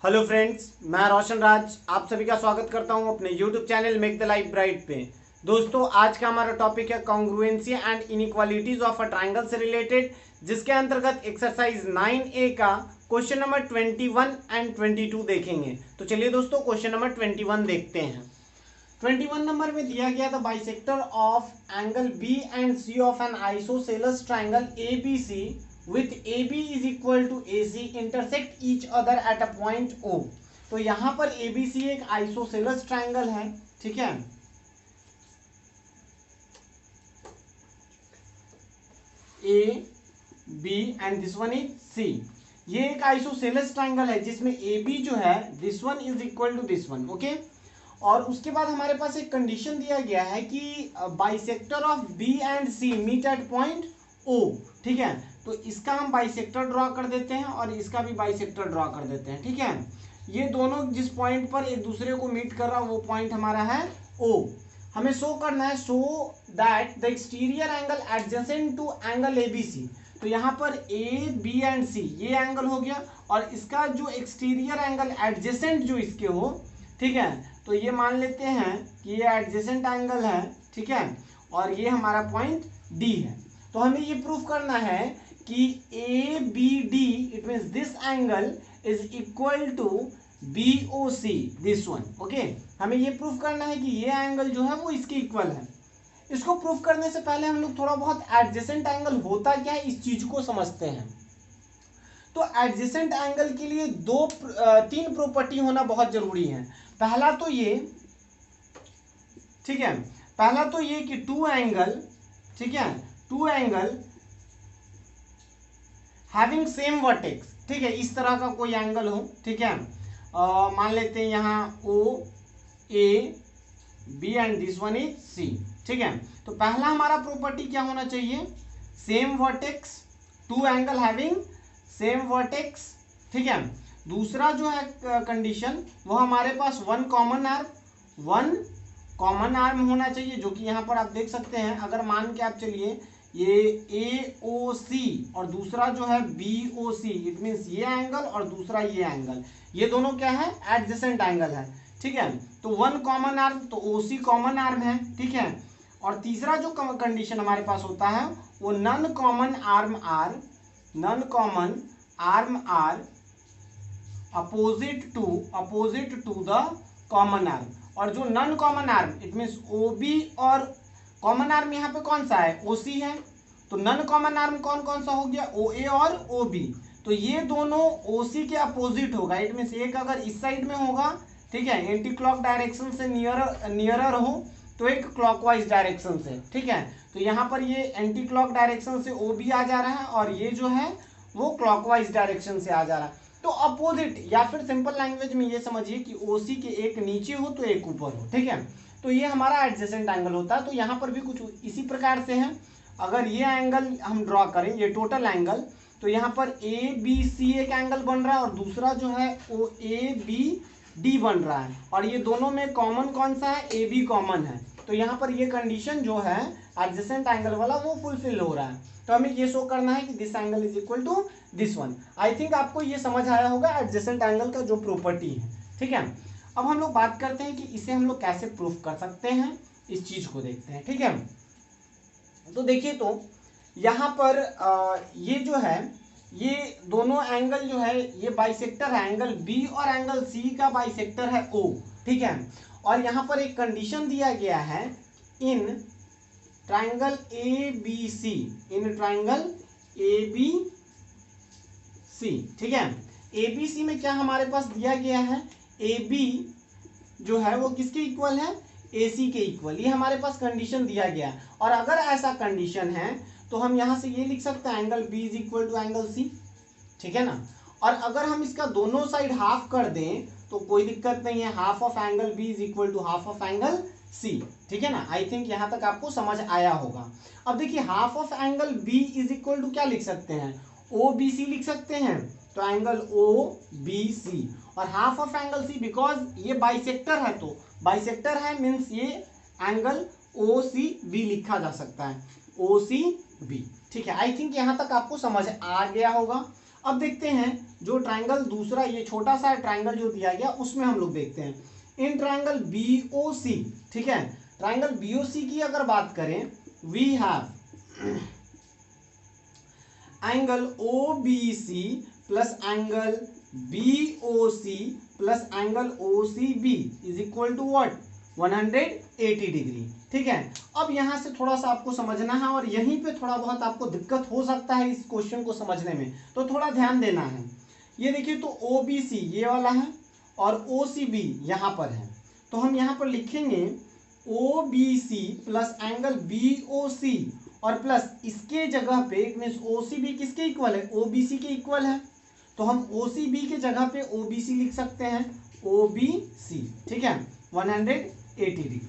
Hello friends, मैं रोशन राज आप सभी का स्वागत करता हूं अपने YouTube channel make the life bright पे। दोस्तों, आज का हमारा टॉपिक है congruency and inequalities of a triangle से रिलेटेड, जिसके अंतर्गत एक्सरसाइज 9A का क्वेश्चन नंबर 21 एंड 22 देखेंगे। तो चलिए दोस्तों, क्वेश्चन नंबर 21 देखते हैं। 21 नंबर में दिया गया था bisector of angle B and C of an isosceles triangle ABC with AB is equal to AC intersect each other at a point O। तो यहां पर ABC एक आइसोसेलेस ट्रायंगल है, ठीक है। A B and this one is C। ये एक isosceles triangle है जिसमें AB जो है this one is equal to this one, okay. और उसके बाद हमारे पास एक कंडीशन दिया गया है कि bisector of B and C meet at point O, ठीक है। तो इसका हम बाइसेक्टर ड्रॉ कर देते हैं और इसका भी बाइसेक्टर ड्रॉ कर देते हैं, ठीक है। ये दोनों जिस पॉइंट पर एक दूसरे को मीट कर रहा है वो पॉइंट हमारा है O। हमें शो करना है show that the exterior angle adjacent to angle ABC। तो यहाँ पर A B एंड C ये एंगल हो गया और इसका जो एक्सटीरियर एंगल एडजेसेंट जो इसके हो, ठीक है। तो ये मान लेते हैं कि ये एडजेसेंट एंगल है, ठीक है, और ये हमारा पॉइंट D है। तो हमें ये प्रूफ करना है कि ABD it means this angle is equal to BOC this one, okay. हमें ये प्रूफ करना है कि ये एंगल जो है वो इसके इक्वल है। इसको प्रूफ करने से पहले हम लोग थोड़ा बहुत एडजेसेंट एंगल होता क्या है इस चीज को समझते हैं। तो एडजेसेंट एंगल के लिए तीन प्रॉपर्टी होना बहुत जरूरी है। पहला तो ये, ठीक है, पहला तो ये कि टू एंगल, ठीक है, two angle having same vertex, ठीक है, इस तरह का कोई एंगल हो, ठीक है। मान लेते हैं यहाँ OAB and this one is C, ठीक है। तो पहला हमारा प्रॉपर्टी क्या होना चाहिए, same vertex, two angle having same vertex, ठीक है। दूसरा जो है कंडीशन वो हमारे पास वन कॉमन आर्म होना चाहिए, जो कि यहाँ पर आप देख सकते हैं। अगर मान के आप चलिए ये AOC और दूसरा जो है BOC, इट मीन्स ये एंगल और दूसरा ये एंगल, ये दोनों क्या है, एडजेसेंट एंगल है, ठीक है। तो वन कॉमन आर्म, तो OC कॉमन आर्म है, ठीक है। और तीसरा जो कंडीशन हमारे पास होता है वो non common arm are opposite to the common arm. और जो non common arm it means OB और कॉमन आर्म यहाँ पे कौन सा है, OC है। तो नॉन कॉमन आर्म कौन कौन सा हो गया, OA और OB। तो ये दोनों OC के अपोजिट होगा, इट मीन्स एक अगर इस साइड में होगा, ठीक है, एंटी क्लॉक डायरेक्शन से नियरर हो, तो एक क्लॉकवाइज डायरेक्शन से, ठीक है। तो यहाँ पर ये एंटी क्लॉक डायरेक्शन से OB आ जा रहा है और ये जो है वो क्लॉकवाइज डायरेक्शन से आ जा रहा है। तो अपोजिट, या फिर सिंपल लैंग्वेज में ये समझिए कि OC के एक नीचे हो तो एक ऊपर हो, ठीक है। तो ये हमारा एडजेसेंट एंगल होता है। तो यहाँ पर भी कुछ इसी प्रकार से है। अगर ये एंगल हम ड्रॉ करें, ये टोटल एंगल, तो यहाँ पर ABC एक एंगल बन रहा है और दूसरा जो है OABD बन रहा है, और ये दोनों में कॉमन कौन सा है, AB कॉमन है। तो यहाँ पर ये कंडीशन जो है एडजेसेंट एंगल वाला वो फुलफिल हो रहा है। तो हमें ये शो करना है कि this angle is equal to this one. I think आपको ये समझ आया होगा एडजेसेंट एंगल का जो प्रॉपर्टी है, ठीक है। अब हम लोग बात करते हैं कि इसे हम लोग कैसे प्रूफ कर सकते हैं, इस चीज को देखते हैं, ठीक है। तो देखिए, तो यहाँ पर ये जो है, ये दोनों एंगल जो है ये बाइसेक्टर है, एंगल B और एंगल C का बाइसेक्टर है O, ठीक है। और यहाँ पर एक कंडीशन दिया गया है इन ट्राइंगल ABC, ठीक है। ABC में क्या हमारे पास दिया गया है, AB जो है वो किसके इक्वल है, AC के इक्वल, ये हमारे पास कंडीशन दिया गया है। और अगर ऐसा कंडीशन है तो हम यहाँ से ये लिख सकते हैं angle B is equal to angle C, ठीक है ना। और अगर हम इसका दोनों साइड हाफ कर दें तो कोई दिक्कत नहीं है, half of angle B is equal to half of angle C, ठीक है ना। आई थिंक यहाँ तक आपको समझ आया होगा। अब देखिए, half of angle B is equal to क्या लिख सकते हैं, OBC लिख सकते हैं। तो एंगल OBC और half of angle C, because ये बाइसेक्टर है, तो बाइसेक्टर है मीन्स ये एंगल OCB लिखा जा सकता है, OCB, ठीक है। आई थिंक यहाँ तक आपको समझ आ गया होगा। अब देखते हैं जो ट्राइंगल दूसरा, ये छोटा सा ट्राइंगल जो दिया गया उसमें हम लोग देखते हैं इन ट्राइंगल BOC, ठीक है। ट्राइंगल BOC की अगर बात करें, we have angle OBC plus angle BOC plus angle OCB is equal to what, 180 degree, ठीक है। अब यहां से थोड़ा सा आपको समझना है और यहीं पे थोड़ा बहुत आपको दिक्कत हो सकता है इस क्वेश्चन को समझने में, तो थोड़ा ध्यान देना है। ये देखिए तो OBC ये वाला है और OCB यहाँ पर है, तो हम यहाँ पर लिखेंगे OBC प्लस एंगल BOC और प्लस इसके जगह पे मीन्स OCB किसके इक्वल है, OBC के इक्वल है, तो हम OCB के जगह पे OBC लिख सकते हैं, OBC, ठीक है, 180 डिग्री।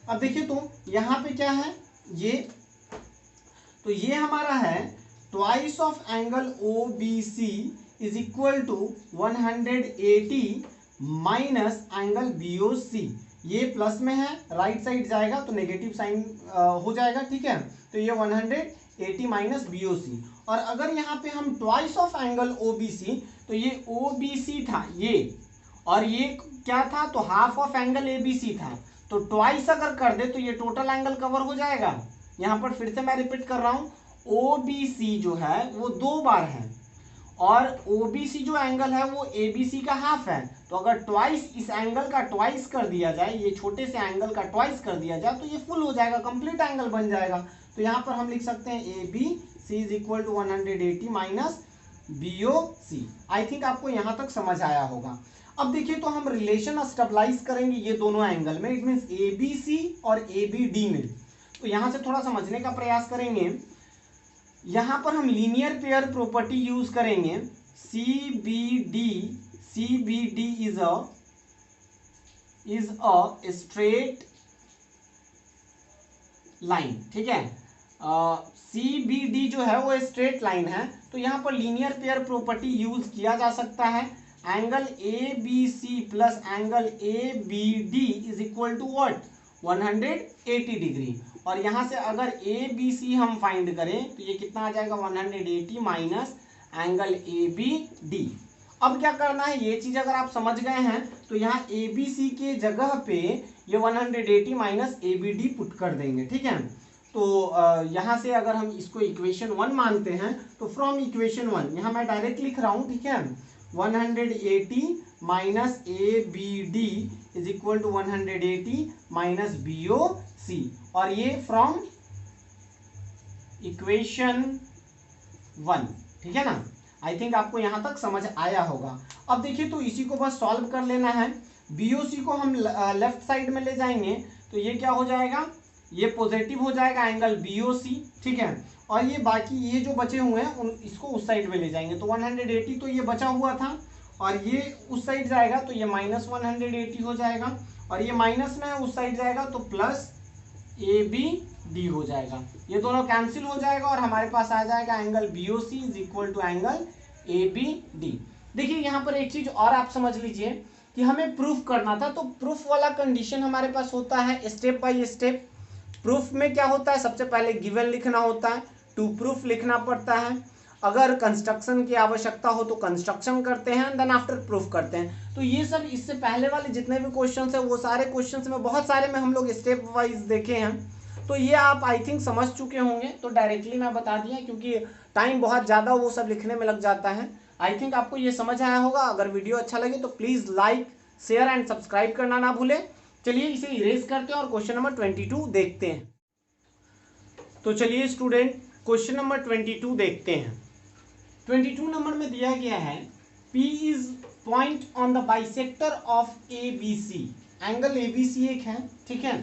अब देखिए तो यहाँ पे क्या है ये, तो ये हमारा है twice of angle OBC is equal to 180 minus angle BOC, ये प्लस में है, राइट साइड जाएगा तो नेगेटिव साइन हो जाएगा, ठीक है। तो ये 180 माइनस BOC, और अगर यहाँ पे हम ट्वाइस ऑफ एंगल OBC, तो ये OBC था ये, और ये क्या था, तो हाफ ऑफ एंगल ABC था, तो ट्वाइस अगर कर दे तो ये टोटल एंगल कवर हो जाएगा। यहाँ पर फिर से मैं रिपीट कर रहा हूँ, OBC जो है वो 2 बार है और OBC जो एंगल है वो ABC का हाफ है, तो अगर ट्वाइस इस एंगल का ट्वाइस कर दिया जाए, ये छोटे से एंगल का ट्वाइस कर दिया जाए तो ये फुल हो जाएगा, कंप्लीट एंगल बन जाएगा। तो यहाँ पर हम लिख सकते हैं ABC is equal to 180 minus BOC। I think आपको यहाँ तक समझ आया होगा। अब देखिए तो हम रिलेशन स्टेबलाइज करेंगे ये दोनों एंगल में, इट मीन्स ABC और ABD में। तो यहाँ से थोड़ा समझने का प्रयास करेंगे। यहाँ पर हम लीनियर पेयर प्रॉपर्टी यूज करेंगे, CBD is a straight line, ठीक है। CBD जो है वो स्ट्रेट लाइन है, तो यहाँ पर लीनियर पेयर प्रॉपर्टी यूज किया जा सकता है। Angle ABC plus angle ABD is equal to what, 180 degree, और यहाँ से अगर ABC हम फाइंड करें तो ये कितना आ जाएगा, 180 माइनस एंगल ABD। अब क्या करना है, ये चीज अगर आप समझ गए हैं तो यहाँ ABC के जगह पे ये 180 माइनस ABD पुट कर देंगे, ठीक है। तो यहाँ से अगर हम इसको इक्वेशन 1 मानते हैं तो फ्रॉम इक्वेशन 1 यहाँ मैं डायरेक्ट लिख रहा हूँ, ठीक है, 180 minus ABD is equal to 180 minus BOC, और ये फ्रॉम इक्वेशन 1, ठीक है ना। आई थिंक आपको यहाँ तक समझ आया होगा। अब देखिए तो इसी को बस सॉल्व कर लेना है। BOC को हम लेफ्ट साइड में ले जाएंगे तो ये क्या हो जाएगा, ये पॉजिटिव हो जाएगा एंगल BOC, ठीक है, और ये बाकी ये जो बचे हुए हैं इसको उस साइड में ले जाएंगे, तो 180 तो ये बचा हुआ था और ये उस साइड जाएगा तो ये माइनस 180 हो जाएगा, और ये माइनस में उस साइड जाएगा तो प्लस ABD हो जाएगा, ये दोनों कैंसिल हो जाएगा और हमारे पास आ जाएगा angle BOC is equal to angle ABD। देखिए यहाँ पर एक चीज और आप समझ लीजिए कि हमें प्रूफ करना था, तो प्रूफ वाला कंडीशन हमारे पास होता है स्टेप बाय स्टेप। प्रूफ में क्या होता है, सबसे पहले गिवन लिखना होता है, टू प्रूफ लिखना पड़ता है, अगर कंस्ट्रक्शन की आवश्यकता हो तो कंस्ट्रक्शन करते हैं, देन आफ्टर प्रूफ करते हैं। तो ये सब इससे पहले वाले जितने भी क्वेश्चंस हैं वो सारे क्वेश्चंस में बहुत सारे में हम लोग स्टेप वाइज देखे हैं, तो ये आप आई थिंक समझ चुके होंगे। तो डायरेक्टली मैं बता दिया क्योंकि टाइम बहुत ज़्यादा वो सब लिखने में लग जाता है। आई थिंक आपको ये समझ आया होगा। अगर वीडियो अच्छा लगे तो please like share and subscribe करना ना भूलें। चलिए इसे इरेज करते हैं और क्वेश्चन नंबर 22 देखते हैं। तो चलिए स्टूडेंट क्वेश्चन नंबर 22 देखते हैं। 22 नंबर में दिया गया है P is point on the bisector of ABC। Angle ABC एक है, ठीक है,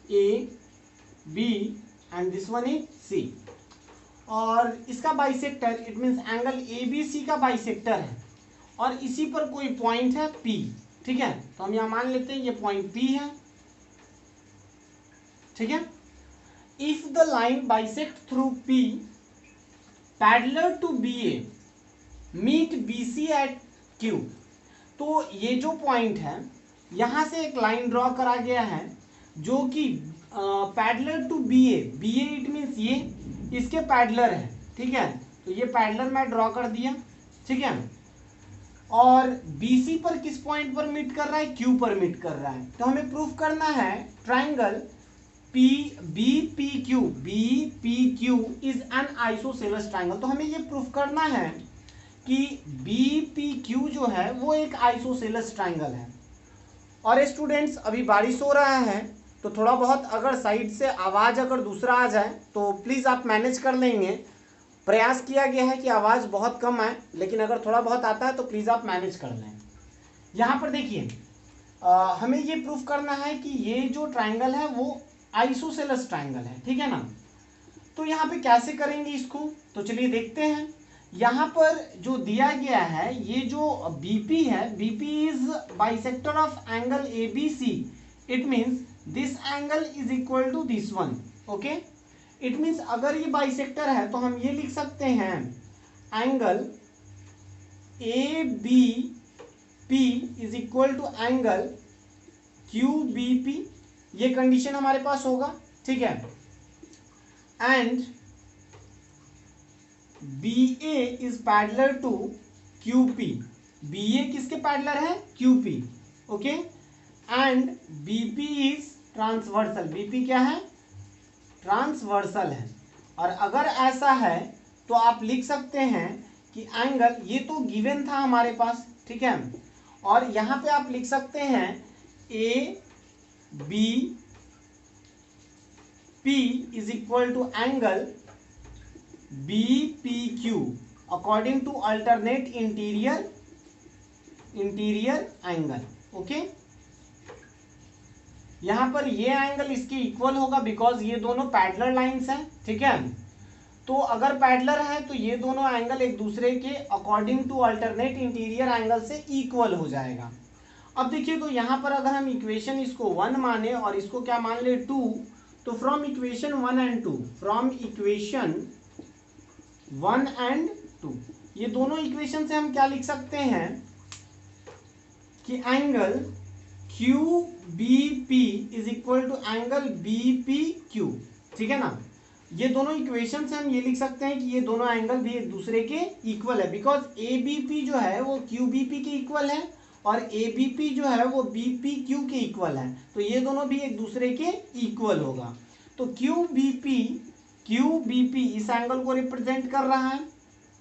AB and this one is C, और इसका bisector it means angle ABC का बाइसेक्टर है और इसी पर कोई पॉइंट है P, ठीक है। तो हम यहां मान लेते हैं ये पॉइंट P है, ठीक है। If the line bisect through P parallel to BA meet BC at Q, तो ये जो पॉइंट है यहां से एक लाइन ड्रॉ करा गया है जो कि parallel to BA, BA it means means ये इसके पैडलर है, ठीक है। तो ये पैडलर मैं ड्रॉ कर दिया, ठीक है। और BC पर किस पॉइंट पर मीट कर रहा है, Q पर मीट कर रहा है। तो हमें प्रूफ करना है triangle BPQ is an isosceles triangle. तो हमें ये प्रूफ करना है कि BPQ जो है वो एक आइसोसेलेस ट्राइंगल है। और स्टूडेंट्स अभी बारिश हो रहा है तो थोड़ा बहुत अगर साइड से आवाज़ अगर दूसरा आ जाए तो प्लीज़ आप मैनेज कर लेंगे। प्रयास किया गया है कि आवाज़ बहुत कम आए, लेकिन अगर थोड़ा बहुत आता है तो प्लीज़ आप मैनेज कर लें। यहाँ पर देखिए हमें ये प्रूफ करना है कि ये जो ट्राइंगल है वो आइसोसेलेस ट्राइंगल है, ठीक है ना। तो यहाँ पे कैसे करेंगे इसको, तो चलिए देखते हैं। यहाँ पर जो दिया गया है, ये जो BP है, BP is bisector of angle ABC। It means this angle is equal to this one, okay. It means अगर ये बाइसेक्टर है तो हम ये लिख सकते हैं angle ABP is equal to angle QBP। ये कंडीशन हमारे पास होगा, ठीक है। And BA is parallel to QP। BA किसके पैरेलल है, QP, okay. And BP is transversal. BP क्या है, ट्रांसवर्सल है। और अगर ऐसा है तो आप लिख सकते हैं कि एंगल, ये तो गिवन था हमारे पास, ठीक है। और यहाँ पे आप लिख सकते हैं ABP is equal to angle BPQ according to alternate interior angle, okay. यहां पर ये एंगल इसके इक्वल होगा बिकॉज ये दोनों पैरेलल लाइंस हैं, ठीक है। तो अगर पैरेलल है तो ये दोनों एंगल एक दूसरे के according to alternate interior angle से इक्वल हो जाएगा। अब देखिए, तो यहां पर अगर हम इक्वेशन इसको 1 माने और इसको क्या मान ले 2, तो from equation 1 and 2, from equation 1 and 2, ये दोनों इक्वेशन से हम क्या लिख सकते हैं कि angle QBP is equal to angle BPQ, ठीक है ना। ये दोनों इक्वेशन से हम ये लिख सकते हैं कि ये दोनों एंगल भी एक दूसरे के इक्वल है, बिकॉज ABP जो है वो QBP के इक्वल है और ABP जो है वो BPQ के इक्वल है। तो ये दोनों भी एक दूसरे के इक्वल होगा। तो QBP इस एंगल को रिप्रेजेंट कर रहा है,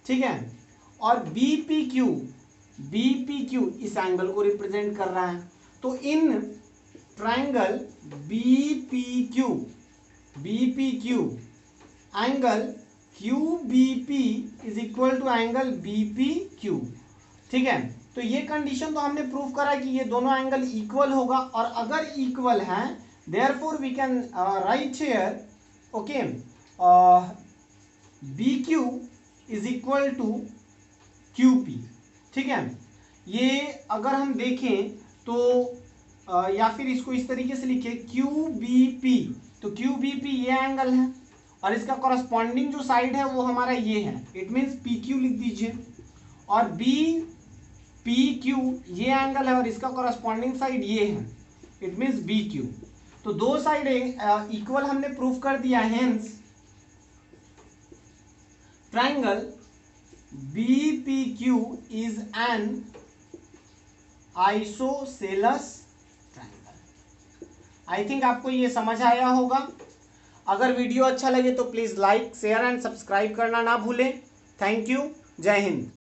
ठीक है। और BPQ इस एंगल को रिप्रेजेंट कर रहा है। तो in triangle BPQ angle QBP is equal to angle BPQ, ठीक है। तो ये कंडीशन तो हमने प्रूव करा कि ये दोनों एंगल इक्वल होगा। और अगर इक्वल है therefore we can write here, okay, BQ is equal to QP, ठीक है। ये अगर हम देखें तो या फिर इसको इस तरीके से लिखे QBP, तो QBP ये एंगल है और इसका कॉरस्पॉन्डिंग जो साइड है वो हमारा ये है, इट मीन्स PQ लिख दीजिए। और BPQ ये एंगल है और इसका कॉरस्पॉन्डिंग साइड ये है, इट मीन्स BQ। तो दो साइड इक्वल हमने प्रूफ कर दिया। Hence triangle BPQ is an isosceles triangle. I think आपको ये समझ आया होगा। अगर वीडियो अच्छा लगे तो please like, share and subscribe करना ना भूलें। थैंक यू, जय हिंद।